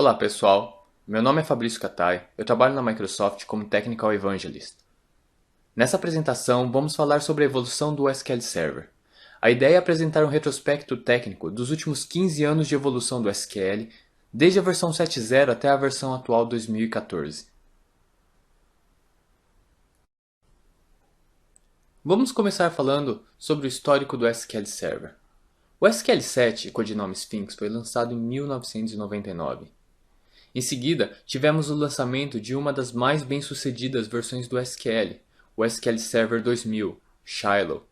Olá pessoal, meu nome é Fabrício Catai, eu trabalho na Microsoft como Technical Evangelist. Nessa apresentação vamos falar sobre a evolução do SQL Server. A ideia é apresentar um retrospecto técnico dos últimos 15 anos de evolução do SQL, desde a versão 7.0 até a versão atual 2014. Vamos começar falando sobre o histórico do SQL Server. O SQL 7, codinome Sphinx, foi lançado em 1999. Em seguida, tivemos o lançamento de uma das mais bem-sucedidas versões do SQL, o SQL Server 2000, Shiloh.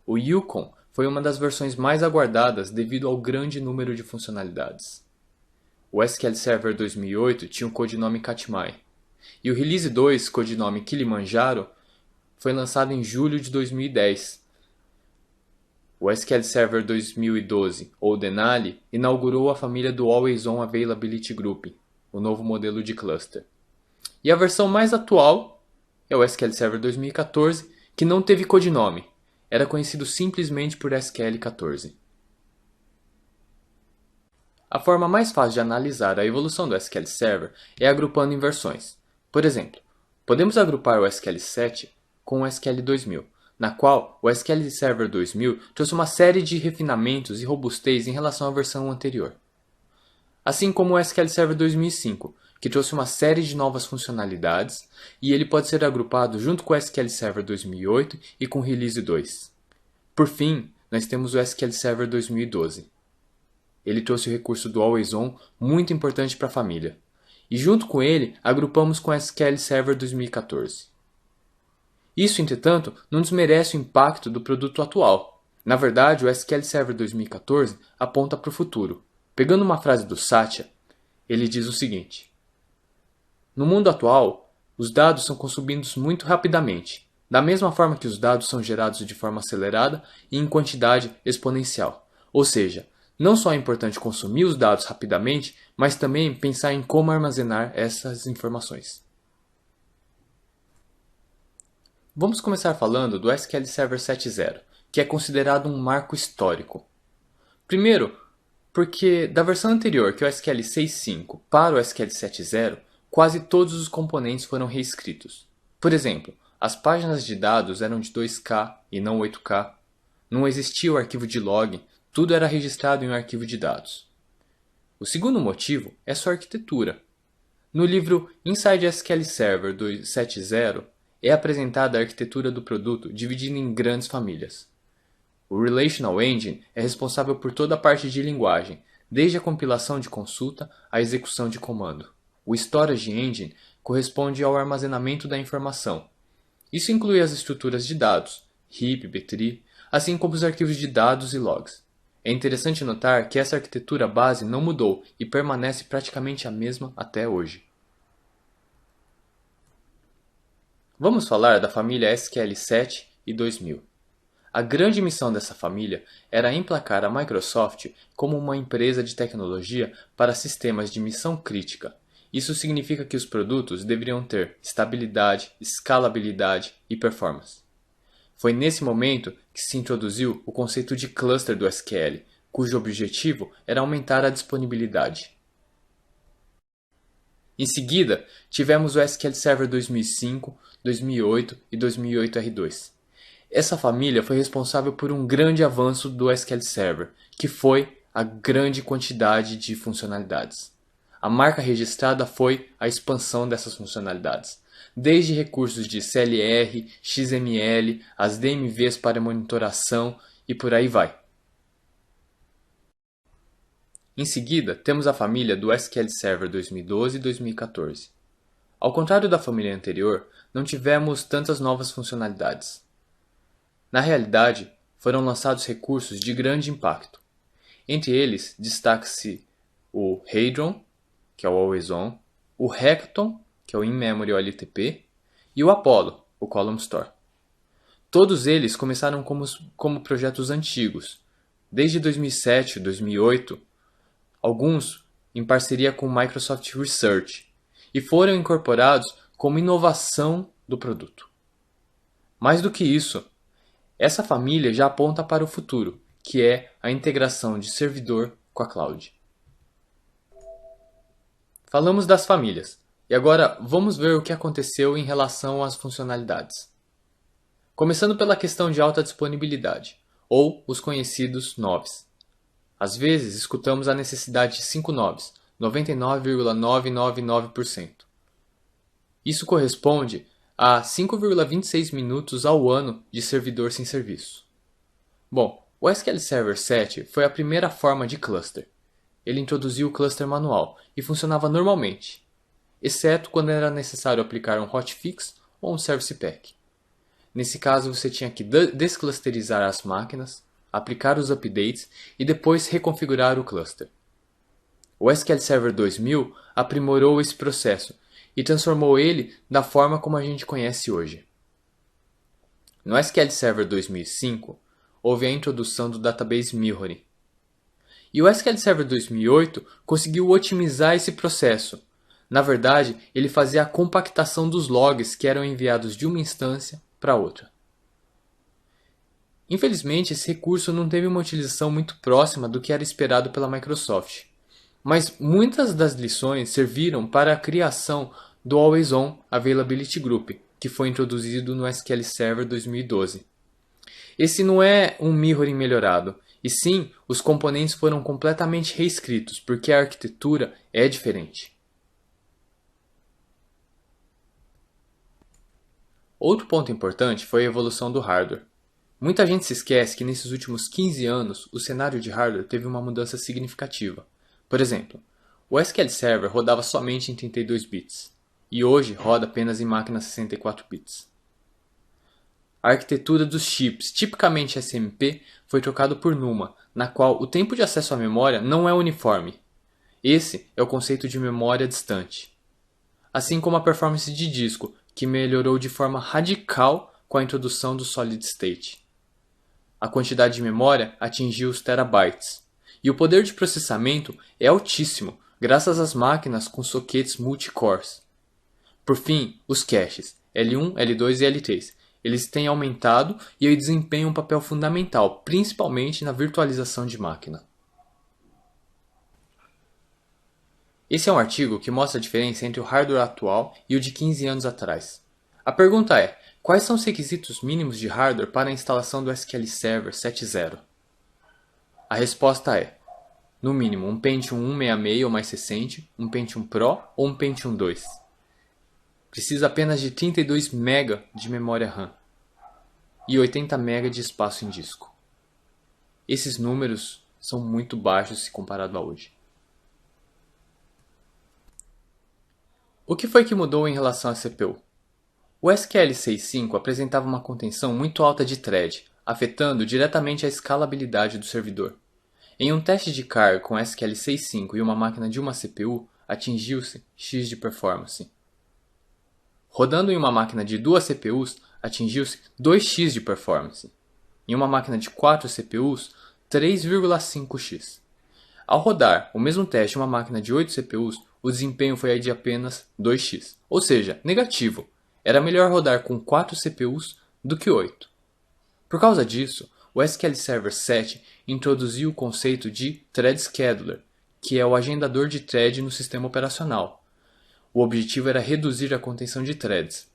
O Yukon foi uma das versões mais aguardadas devido ao grande número de funcionalidades. O SQL Server 2008 tinha o codinome Katmai, e o Release 2, codinome Kilimanjaro, foi lançado em julho de 2010. O SQL Server 2012, ou Denali, inaugurou a família do Always On Availability Group, o novo modelo de cluster. E a versão mais atual é o SQL Server 2014, que não teve codinome, era conhecido simplesmente por SQL 14. A forma mais fácil de analisar a evolução do SQL Server é agrupando em versões. Por exemplo, podemos agrupar o SQL 7 com o SQL 2000, na qual o SQL Server 2000 trouxe uma série de refinamentos e robustez em relação à versão anterior. Assim como o SQL Server 2005, que trouxe uma série de novas funcionalidades, e ele pode ser agrupado junto com o SQL Server 2008 e com o Release 2. Por fim, nós temos o SQL Server 2012. Ele trouxe o recurso do Always On, muito importante para a família. E junto com ele, agrupamos com o SQL Server 2014. Isso, entretanto, não desmerece o impacto do produto atual. Na verdade, o SQL Server 2014 aponta para o futuro. Pegando uma frase do Satya, ele diz o seguinte: no mundo atual, os dados são consumidos muito rapidamente, da mesma forma que os dados são gerados de forma acelerada e em quantidade exponencial. Ou seja, não só é importante consumir os dados rapidamente, mas também pensar em como armazenar essas informações. Vamos começar falando do SQL Server 7.0, que é considerado um marco histórico. Primeiro, porque da versão anterior, que é o SQL 6.5, para o SQL 7.0, quase todos os componentes foram reescritos. Por exemplo, as páginas de dados eram de 2K e não 8K, não existia o arquivo de log, tudo era registrado em um arquivo de dados. O segundo motivo é sua arquitetura. No livro Inside SQL Server 7.0 é apresentada a arquitetura do produto dividida em grandes famílias. O Relational Engine é responsável por toda a parte de linguagem, desde a compilação de consulta à execução de comando. O Storage Engine corresponde ao armazenamento da informação. Isso inclui as estruturas de dados, heap, btree, assim como os arquivos de dados e logs. É interessante notar que essa arquitetura base não mudou e permanece praticamente a mesma até hoje. Vamos falar da família SQL 7 e 2000. A grande missão dessa família era emplacar a Microsoft como uma empresa de tecnologia para sistemas de missão crítica. Isso significa que os produtos deveriam ter estabilidade, escalabilidade e performance. Foi nesse momento que se introduziu o conceito de cluster do SQL, cujo objetivo era aumentar a disponibilidade. Em seguida, tivemos o SQL Server 2005, 2008 e 2008 R2. Essa família foi responsável por um grande avanço do SQL Server, que foi a grande quantidade de funcionalidades. A marca registrada foi a expansão dessas funcionalidades, desde recursos de CLR, XML, as DMVs para monitoração e por aí vai. Em seguida, temos a família do SQL Server 2012 e 2014. Ao contrário da família anterior, não tivemos tantas novas funcionalidades. Na realidade, foram lançados recursos de grande impacto. Entre eles, destaca-se o Hadron, que é o Always On, o Hackathon, que é o In-Memory OLTP, e o Apollo, o Column Store. Todos eles começaram como projetos antigos, desde 2007 e 2008, alguns em parceria com Microsoft Research, e foram incorporados como inovação do produto. Mais do que isso, essa família já aponta para o futuro, que é a integração de servidor com a cloud. Falamos das famílias, e agora vamos ver o que aconteceu em relação às funcionalidades. Começando pela questão de alta disponibilidade, ou os conhecidos nobs. Às vezes escutamos a necessidade de 5 nobs, 99,999%. Isso corresponde a 5,26 minutos ao ano de servidor sem serviço. Bom, o SQL Server 7 foi a primeira forma de cluster. Ele introduziu o cluster manual e funcionava normalmente, exceto quando era necessário aplicar um hotfix ou um service pack. Nesse caso, você tinha que desclusterizar as máquinas, aplicar os updates e depois reconfigurar o cluster. O SQL Server 2000 aprimorou esse processo e transformou ele da forma como a gente conhece hoje. No SQL Server 2005, houve a introdução do Database Mirroring. E o SQL Server 2008 conseguiu otimizar esse processo. Na verdade, ele fazia a compactação dos logs que eram enviados de uma instância para outra. Infelizmente, esse recurso não teve uma utilização muito próxima do que era esperado pela Microsoft, mas muitas das lições serviram para a criação do Always On Availability Group, que foi introduzido no SQL Server 2012. Esse não é um mirroring melhorado, e sim, os componentes foram completamente reescritos, porque a arquitetura é diferente. Outro ponto importante foi a evolução do hardware. Muita gente se esquece que nesses últimos 15 anos o cenário de hardware teve uma mudança significativa. Por exemplo, o SQL Server rodava somente em 32 bits, e hoje roda apenas em máquinas 64 bits. A arquitetura dos chips, tipicamente SMP, foi trocada por NUMA, na qual o tempo de acesso à memória não é uniforme. Esse é o conceito de memória distante. Assim como a performance de disco, que melhorou de forma radical com a introdução do Solid State. A quantidade de memória atingiu os terabytes, e o poder de processamento é altíssimo, graças às máquinas com sockets multicores. Por fim, os caches, L1, L2 e L3. Eles têm aumentado e desempenham um papel fundamental, principalmente na virtualização de máquina. Esse é um artigo que mostra a diferença entre o hardware atual e o de 15 anos atrás. A pergunta é, quais são os requisitos mínimos de hardware para a instalação do SQL Server 7.0? A resposta é, no mínimo, um Pentium 166 ou mais recente, um Pentium Pro ou um Pentium 2. Precisa apenas de 32 MB de memória RAM e 80 MB de espaço em disco. Esses números são muito baixos se comparado a hoje. O que foi que mudou em relação à CPU? O SQL 6.5 apresentava uma contenção muito alta de thread, afetando diretamente a escalabilidade do servidor. Em um teste de carga com SQL 6.5 e uma máquina de uma CPU, atingiu-se X de performance. Rodando em uma máquina de 2 CPUs, atingiu-se 2x de performance. Em uma máquina de 4 CPUs, 3,5x. Ao rodar o mesmo teste em uma máquina de 8 CPUs, o desempenho foi de apenas 2x, ou seja, negativo. Era melhor rodar com 4 CPUs do que 8. Por causa disso, o SQL Server 7 introduziu o conceito de Thread Scheduler, que é o agendador de thread no sistema operacional. O objetivo era reduzir a contenção de threads.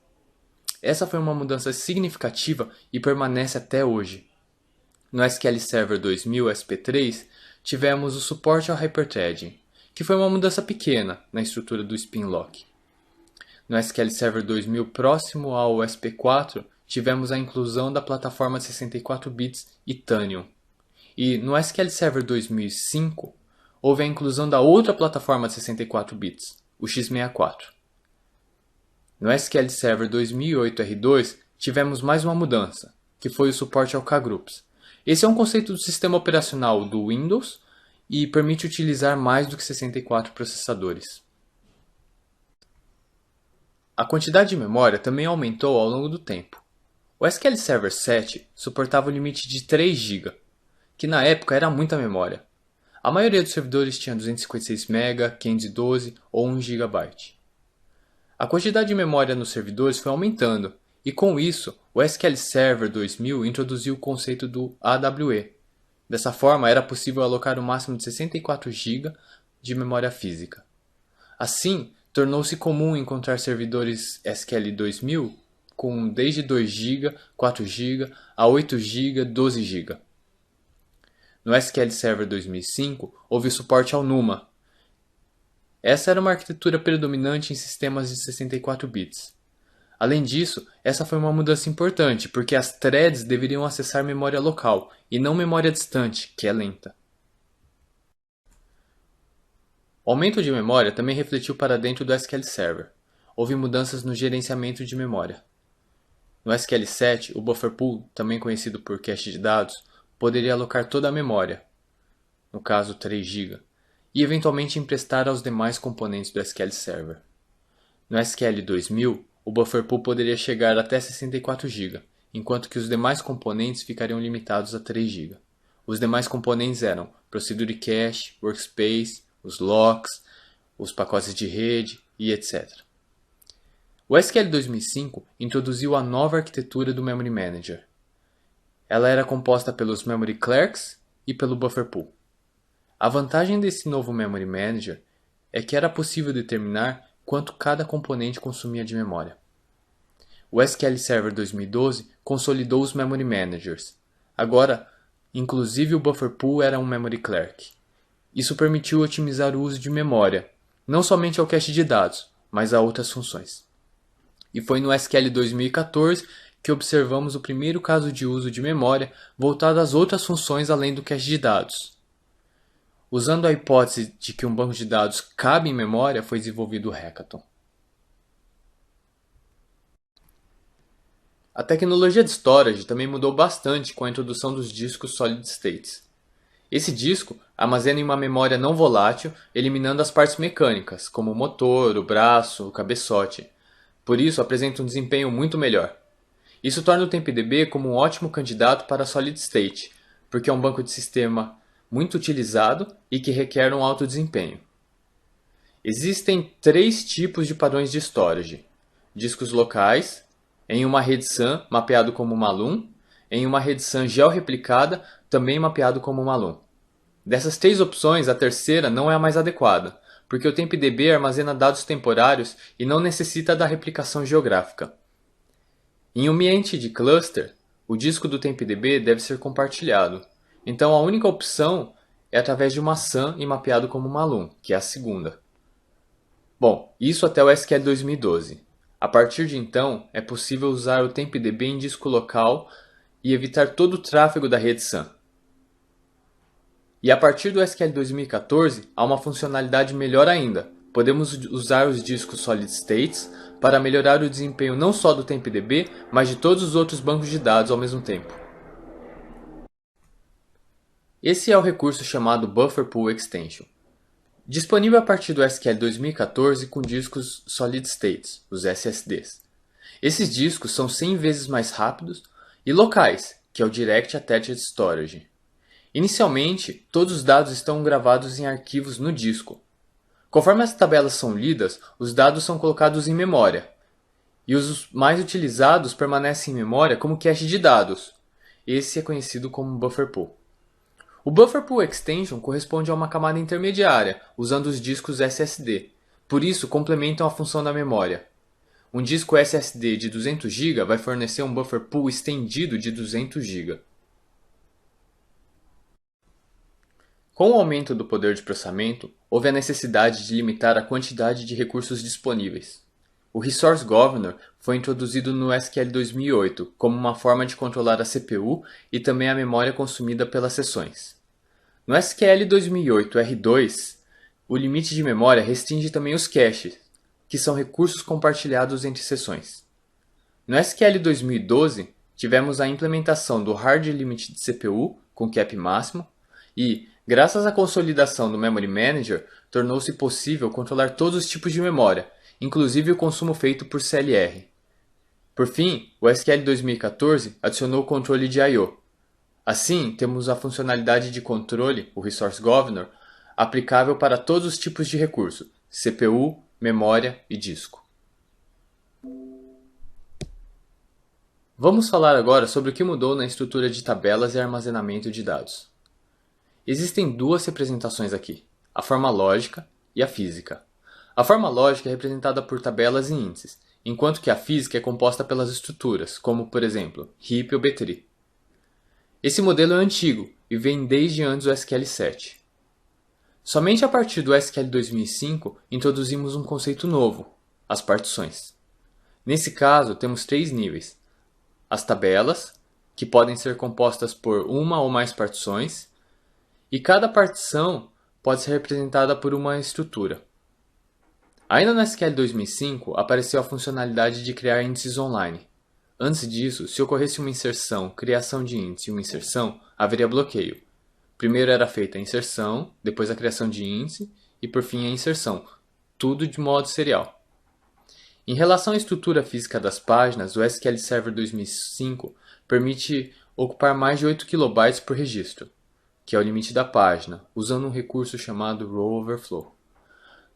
Essa foi uma mudança significativa e permanece até hoje. No SQL Server 2000 SP3, tivemos o suporte ao hyperthreading, que foi uma mudança pequena na estrutura do Spinlock. No SQL Server 2000 próximo ao SP4, tivemos a inclusão da plataforma de 64 bits Itanium. E no SQL Server 2005, houve a inclusão da outra plataforma de 64 bits, o x64. No SQL Server 2008 R2, tivemos mais uma mudança, que foi o suporte ao K-Groups. Esse é um conceito do sistema operacional do Windows e permite utilizar mais do que 64 processadores. A quantidade de memória também aumentou ao longo do tempo. O SQL Server 7 suportava o limite de 3 GB, que na época era muita memória. A maioria dos servidores tinha 256 MB, 512 ou 1 GB. A quantidade de memória nos servidores foi aumentando, e com isso, o SQL Server 2000 introduziu o conceito do AWE. Dessa forma, era possível alocar o máximo de 64 GB de memória física. Assim, tornou-se comum encontrar servidores SQL 2000 com desde 2 GB, 4 GB a 8 GB, 12 GB. No SQL Server 2005, houve suporte ao NUMA. Essa era uma arquitetura predominante em sistemas de 64 bits. Além disso, essa foi uma mudança importante, porque as threads deveriam acessar memória local, e não memória distante, que é lenta. O aumento de memória também refletiu para dentro do SQL Server. Houve mudanças no gerenciamento de memória. No SQL 7, o buffer pool, também conhecido por cache de dados, poderia alocar toda a memória, no caso 3 GB, e eventualmente emprestar aos demais componentes do SQL Server. No SQL 2000, o buffer pool poderia chegar até 64 GB, enquanto que os demais componentes ficariam limitados a 3 GB. Os demais componentes eram Procedure Cache, Workspace, os locks, os pacotes de rede e etc. O SQL 2005 introduziu a nova arquitetura do Memory Manager. Ela era composta pelos Memory Clerks e pelo Buffer Pool. A vantagem desse novo Memory Manager é que era possível determinar quanto cada componente consumia de memória. O SQL Server 2012 consolidou os Memory Managers. Agora, inclusive o Buffer Pool era um Memory Clerk. Isso permitiu otimizar o uso de memória, não somente ao cache de dados, mas a outras funções. E foi no SQL 2014 que observamos o primeiro caso de uso de memória voltado às outras funções além do cache de dados. Usando a hipótese de que um banco de dados cabe em memória, foi desenvolvido o Hackathon. A tecnologia de storage também mudou bastante com a introdução dos discos Solid States. Esse disco armazena em uma memória não volátil, eliminando as partes mecânicas, como o motor, o braço, o cabeçote. Por isso, apresenta um desempenho muito melhor. Isso torna o TempDB como um ótimo candidato para Solid State, porque é um banco de sistema muito utilizado e que requer um alto desempenho. Existem 3 tipos de padrões de storage: discos locais, em uma rede SAN mapeado como Malum, em uma rede SAN georreplicada também mapeado como Malum. Dessas 3 opções, a terceira não é a mais adequada, porque o TempDB armazena dados temporários e não necessita da replicação geográfica. Em um ambiente de cluster, o disco do TempDB deve ser compartilhado, então a única opção é através de uma SAN e mapeado como Malum, que é a segunda. Bom, isso até o SQL 2012. A partir de então, é possível usar o TempDB em disco local e evitar todo o tráfego da rede SAN. E a partir do SQL 2014, há uma funcionalidade melhor ainda. Podemos usar os discos Solid States para melhorar o desempenho não só do TempDB, mas de todos os outros bancos de dados ao mesmo tempo. Esse é o recurso chamado Buffer Pool Extension. Disponível a partir do SQL 2014 com discos Solid States, os SSDs. Esses discos são 100 vezes mais rápidos e locais, que é o Direct Attached Storage. Inicialmente, todos os dados estão gravados em arquivos no disco. Conforme as tabelas são lidas, os dados são colocados em memória, e os mais utilizados permanecem em memória como cache de dados. Esse é conhecido como Buffer Pool. O Buffer Pool Extension corresponde a uma camada intermediária, usando os discos SSD. Por isso, complementam a função da memória. Um disco SSD de 200 GB vai fornecer um Buffer Pool estendido de 200 GB. Com o aumento do poder de processamento, houve a necessidade de limitar a quantidade de recursos disponíveis. O Resource Governor foi introduzido no SQL 2008 como uma forma de controlar a CPU e também a memória consumida pelas sessões. No SQL 2008 R2, o limite de memória restringe também os caches, que são recursos compartilhados entre sessões. No SQL 2012, tivemos a implementação do Hard Limit de CPU com cap máximo e, graças à consolidação do Memory Manager, tornou-se possível controlar todos os tipos de memória, inclusive o consumo feito por CLR. Por fim, o SQL 2014 adicionou o controle de I/O. Assim, temos a funcionalidade de controle, o Resource Governor, aplicável para todos os tipos de recurso, CPU, memória e disco. Vamos falar agora sobre o que mudou na estrutura de tabelas e armazenamento de dados. Existem 2 representações aqui, a forma lógica e a física. A forma lógica é representada por tabelas e índices, enquanto que a física é composta pelas estruturas, como por exemplo, heap ou B-tree. Esse modelo é antigo e vem desde antes do SQL7. Somente a partir do SQL 2005 introduzimos um conceito novo, as partições. Nesse caso, temos três níveis: as tabelas, que podem ser compostas por uma ou mais partições, e cada partição pode ser representada por uma estrutura. Ainda no SQL 2005, apareceu a funcionalidade de criar índices online. Antes disso, se ocorresse uma inserção, criação de índice e uma inserção, haveria bloqueio. Primeiro era feita a inserção, depois a criação de índice e por fim a inserção, tudo de modo serial. Em relação à estrutura física das páginas, o SQL Server 2005 permite ocupar mais de 8 KB por registro, que é o limite da página, usando um recurso chamado Row Overflow.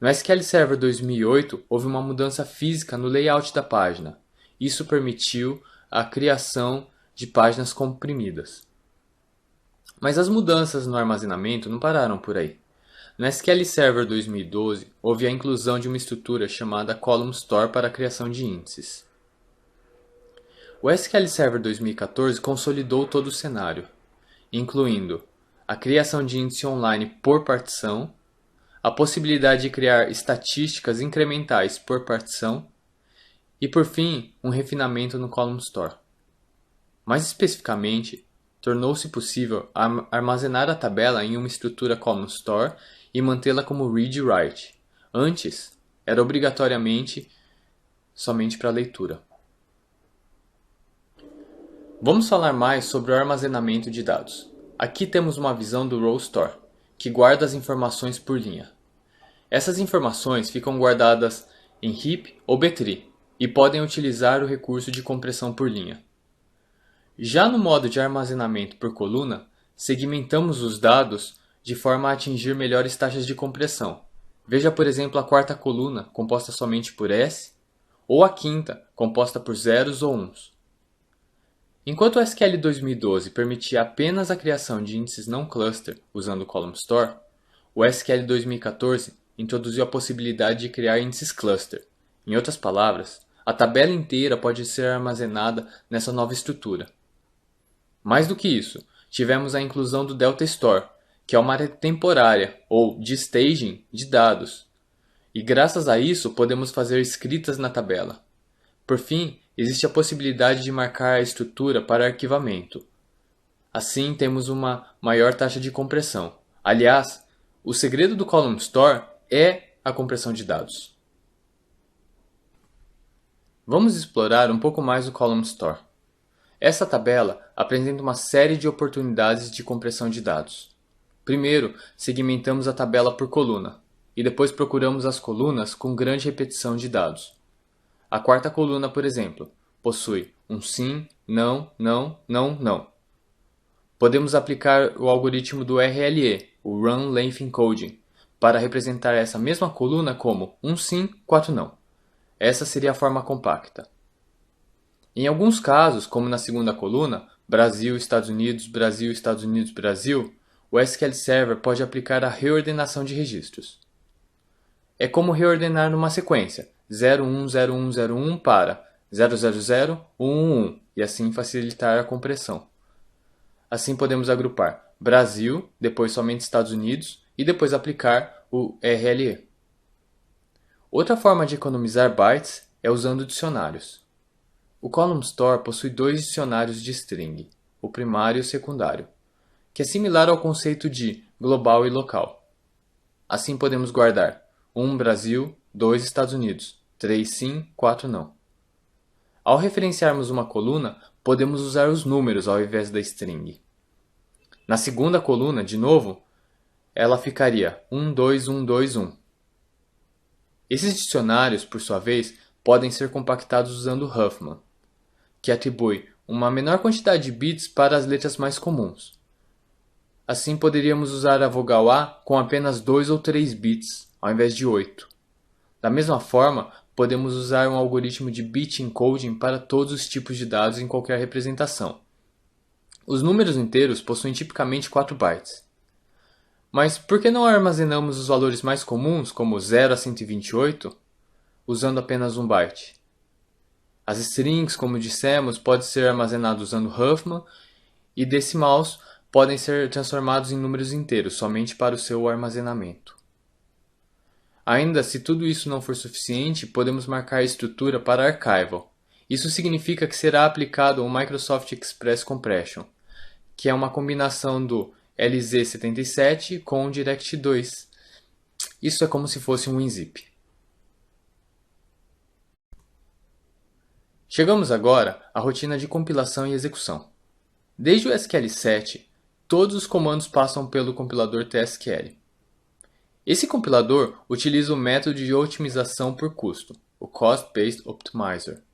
No SQL Server 2008, houve uma mudança física no layout da página. Isso permitiu a criação de páginas comprimidas. Mas as mudanças no armazenamento não pararam por aí. No SQL Server 2012, houve a inclusão de uma estrutura chamada Column Store para a criação de índices. O SQL Server 2014 consolidou todo o cenário, incluindo a criação de índice online por partição, a possibilidade de criar estatísticas incrementais por partição e, por fim, um refinamento no Column Store. Mais especificamente, tornou-se possível armazenar a tabela em uma estrutura Column Store e mantê-la como read e write. Antes, era obrigatoriamente somente para leitura. Vamos falar mais sobre o armazenamento de dados. Aqui temos uma visão do Row Store, que guarda as informações por linha. Essas informações ficam guardadas em heap ou B-tree e podem utilizar o recurso de compressão por linha. Já no modo de armazenamento por coluna, segmentamos os dados de forma a atingir melhores taxas de compressão. Veja, por exemplo, a quarta coluna, composta somente por S, ou a quinta, composta por zeros ou uns. Enquanto o SQL 2012 permitia apenas a criação de índices não cluster usando o Column Store, o SQL 2014 introduziu a possibilidade de criar índices cluster. Em outras palavras, a tabela inteira pode ser armazenada nessa nova estrutura. Mais do que isso, tivemos a inclusão do Delta Store, que é uma área temporária, ou de staging, de dados. E graças a isso, podemos fazer escritas na tabela. Por fim, existe a possibilidade de marcar a estrutura para arquivamento. Assim, temos uma maior taxa de compressão. Aliás, o segredo do Column Store é a compressão de dados. Vamos explorar um pouco mais o Column Store. Essa tabela apresenta uma série de oportunidades de compressão de dados. Primeiro, segmentamos a tabela por coluna, e depois procuramos as colunas com grande repetição de dados. A quarta coluna, por exemplo, possui um sim, não, não, não, não. Podemos aplicar o algoritmo do RLE, o Run Length Encoding, para representar essa mesma coluna como um sim, 4 não. Essa seria a forma compacta. Em alguns casos, como na segunda coluna, Brasil, Estados Unidos, Brasil, Estados Unidos, Brasil, o SQL Server pode aplicar a reordenação de registros. É como reordenar numa sequência 010101 para 000111 e assim facilitar a compressão. Assim podemos agrupar Brasil, depois somente Estados Unidos e depois aplicar o RLE. Outra forma de economizar bytes é usando dicionários. O Column Store possui dois dicionários de string, o primário e o secundário, que é similar ao conceito de global e local. Assim podemos guardar 1 Brasil, 2 Estados Unidos, 3 sim, 4 não. Ao referenciarmos uma coluna, podemos usar os números ao invés da string. Na segunda coluna, de novo, ela ficaria 1, 2, 1, 2, 1. Esses dicionários, por sua vez, podem ser compactados usando Huffman, que atribui uma menor quantidade de bits para as letras mais comuns. Assim, poderíamos usar a vogal A com apenas 2 ou 3 bits, ao invés de 8. Da mesma forma, podemos usar um algoritmo de bit encoding para todos os tipos de dados em qualquer representação. Os números inteiros possuem tipicamente 4 bytes. Mas por que não armazenamos os valores mais comuns, como 0 a 128, usando apenas um byte? As strings, como dissemos, podem ser armazenadas usando Huffman e decimals podem ser transformados em números inteiros somente para o seu armazenamento. Ainda, se tudo isso não for suficiente, podemos marcar a estrutura para archival. Isso significa que será aplicado o Microsoft Express Compression, que é uma combinação do LZ77 com o Direct2. Isso é como se fosse um WinZip. Chegamos agora à rotina de compilação e execução. Desde o SQL7, todos os comandos passam pelo compilador TSQL. Esse compilador utiliza o método de otimização por custo, o Cost Based Optimizer,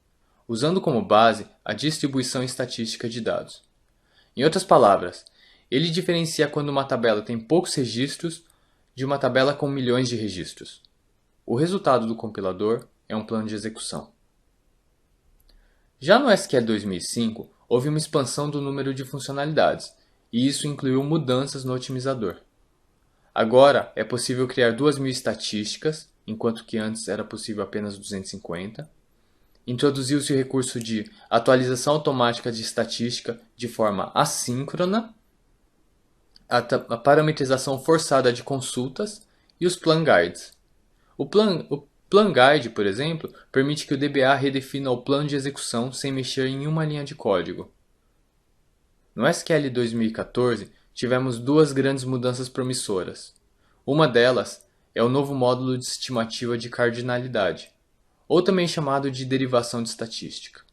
usando como base a distribuição estatística de dados. Em outras palavras, ele diferencia quando uma tabela tem poucos registros de uma tabela com milhões de registros. O resultado do compilador é um plano de execução. Já no SQL 2005, houve uma expansão do número de funcionalidades, e isso incluiu mudanças no otimizador. Agora é possível criar 2.000 estatísticas, enquanto que antes era possível apenas 250. Introduziu-se o recurso de atualização automática de estatística de forma assíncrona, a parametrização forçada de consultas e os plan guides. O plan guide, por exemplo, permite que o DBA redefina o plano de execução sem mexer em uma linha de código. No SQL 2014, tivemos duas grandes mudanças promissoras. Uma delas é o novo módulo de estimativa de cardinalidade, ou também chamado de derivação de estatística.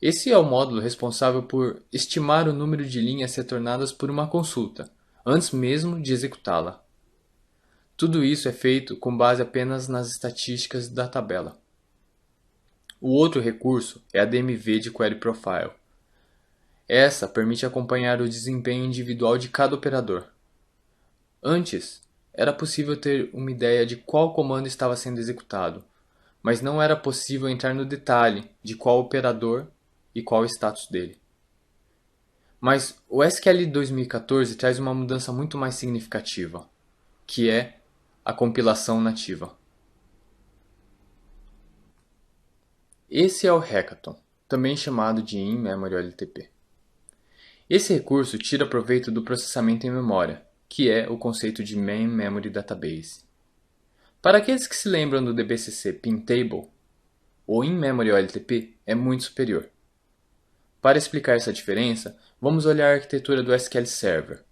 Esse é o módulo responsável por estimar o número de linhas retornadas por uma consulta, antes mesmo de executá-la. Tudo isso é feito com base apenas nas estatísticas da tabela. O outro recurso é a DMV de Query Profile. Essa permite acompanhar o desempenho individual de cada operador. Antes, era possível ter uma ideia de qual comando estava sendo executado, mas não era possível entrar no detalhe de qual operador e qual o status dele. Mas o SQL 2014 traz uma mudança muito mais significativa, que é a compilação nativa. Esse é o Hackathon, também chamado de In-Memory OLTP. Esse recurso tira proveito do processamento em memória, que é o conceito de Main Memory Database. Para aqueles que se lembram do DBCC Pintable, o In-Memory OLTP é muito superior. Para explicar essa diferença, vamos olhar a arquitetura do SQL Server.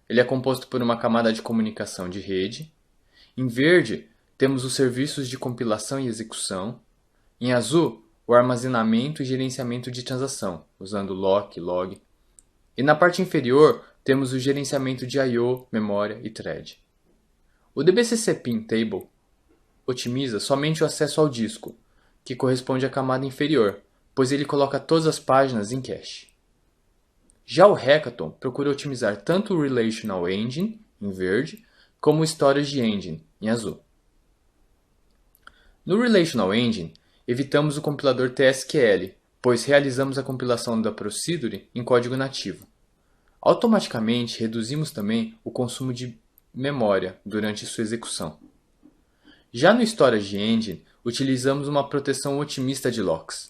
Ele é composto por uma camada de comunicação de rede. Em verde, temos os serviços de compilação e execução. Em azul, o armazenamento e gerenciamento de transação, usando lock, log. E na parte inferior, temos o gerenciamento de I/O, memória e thread. O DBCC Pintable otimiza somente o acesso ao disco, que corresponde à camada inferior, pois ele coloca todas as páginas em cache. Já o Hackathon procura otimizar tanto o Relational Engine, em verde, como o Storage Engine, em azul. No Relational Engine, evitamos o compilador TSQL, pois realizamos a compilação da procedure em código nativo. Automaticamente reduzimos também o consumo de memória durante sua execução. Já no Storage Engine, utilizamos uma proteção otimista de locks.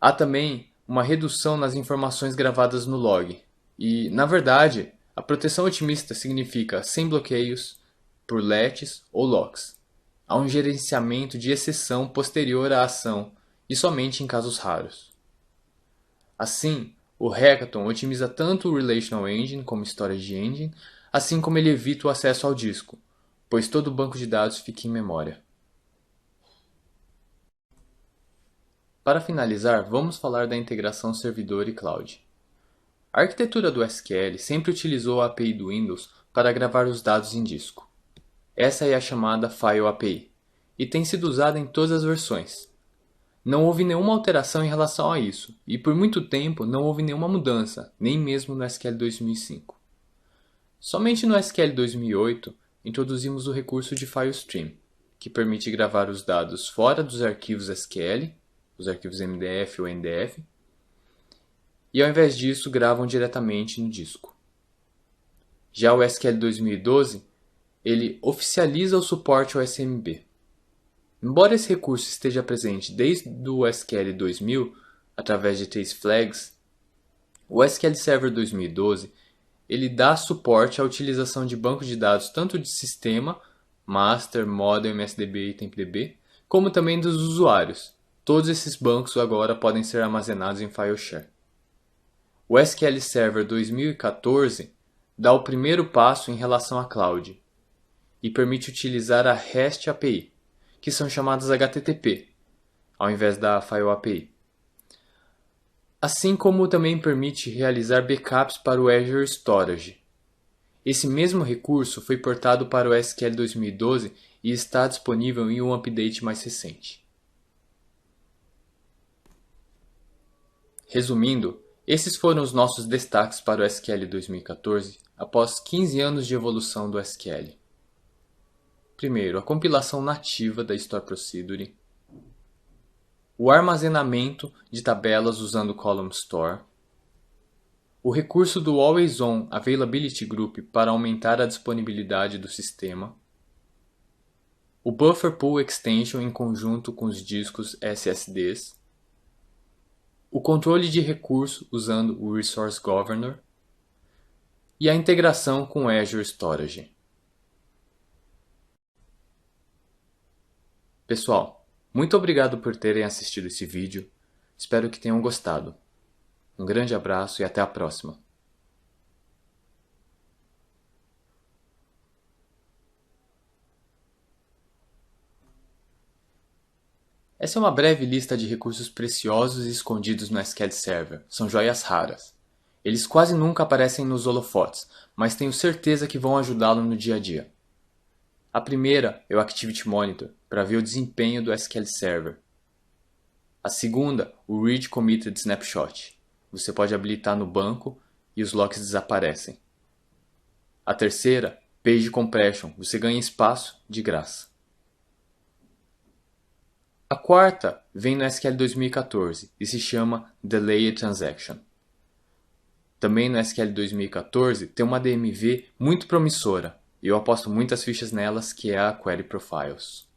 Há também uma redução nas informações gravadas no log, e, na verdade, a proteção otimista significa sem bloqueios por lets ou locks. Há um gerenciamento de exceção posterior à ação e somente em casos raros. Assim, o Hackathon otimiza tanto o Relational Engine como o Storage Engine, assim como ele evita o acesso ao disco, pois todo o banco de dados fica em memória. Para finalizar, vamos falar da integração servidor e cloud. A arquitetura do SQL sempre utilizou a API do Windows para gravar os dados em disco. Essa é a chamada File API, e tem sido usada em todas as versões. Não houve nenhuma alteração em relação a isso, e por muito tempo não houve nenhuma mudança, nem mesmo no SQL 2005. Somente no SQL 2008 introduzimos o recurso de FileStream, que permite gravar os dados fora dos arquivos SQL, os arquivos MDF ou NDF, e ao invés disso gravam diretamente no disco. Já o SQL 2012, ele oficializa o suporte ao SMB. Embora esse recurso esteja presente desde o SQL 2000, através de trace flags, o SQL Server 2012 ele dá suporte à utilização de bancos de dados tanto de sistema, master, model, MSDB e TempDB, como também dos usuários. Todos esses bancos agora podem ser armazenados em file share. O SQL Server 2014 dá o primeiro passo em relação à cloud e permite utilizar a REST API, que são chamadas HTTP, ao invés da File API. Assim como também permite realizar backups para o Azure Storage. Esse mesmo recurso foi portado para o SQL 2012 e está disponível em um update mais recente. Resumindo, esses foram os nossos destaques para o SQL 2014 após 15 anos de evolução do SQL. Primeiro, a compilação nativa da Store Procedure. O armazenamento de tabelas usando o Column Store, o recurso do Always On Availability Group para aumentar a disponibilidade do sistema, o Buffer Pool Extension em conjunto com os discos SSDs, o controle de recurso usando o Resource Governor e a integração com o Azure Storage. Pessoal, muito obrigado por terem assistido esse vídeo, espero que tenham gostado. Um grande abraço e até a próxima. Essa é uma breve lista de recursos preciosos e escondidos no SQL Server, são joias raras. Eles quase nunca aparecem nos holofotes, mas tenho certeza que vão ajudá-lo no dia a dia. A primeira é o Activity Monitor, para ver o desempenho do SQL Server. A segunda, o Read Committed Snapshot. Você pode habilitar no banco e os locks desaparecem. A terceira, Page Compression. Você ganha espaço de graça. A quarta vem no SQL 2014 e se chama Delayed Transaction. Também no SQL 2014 tem uma DMV muito promissora. E eu aposto muitas fichas nelas, que é a Query Profiles.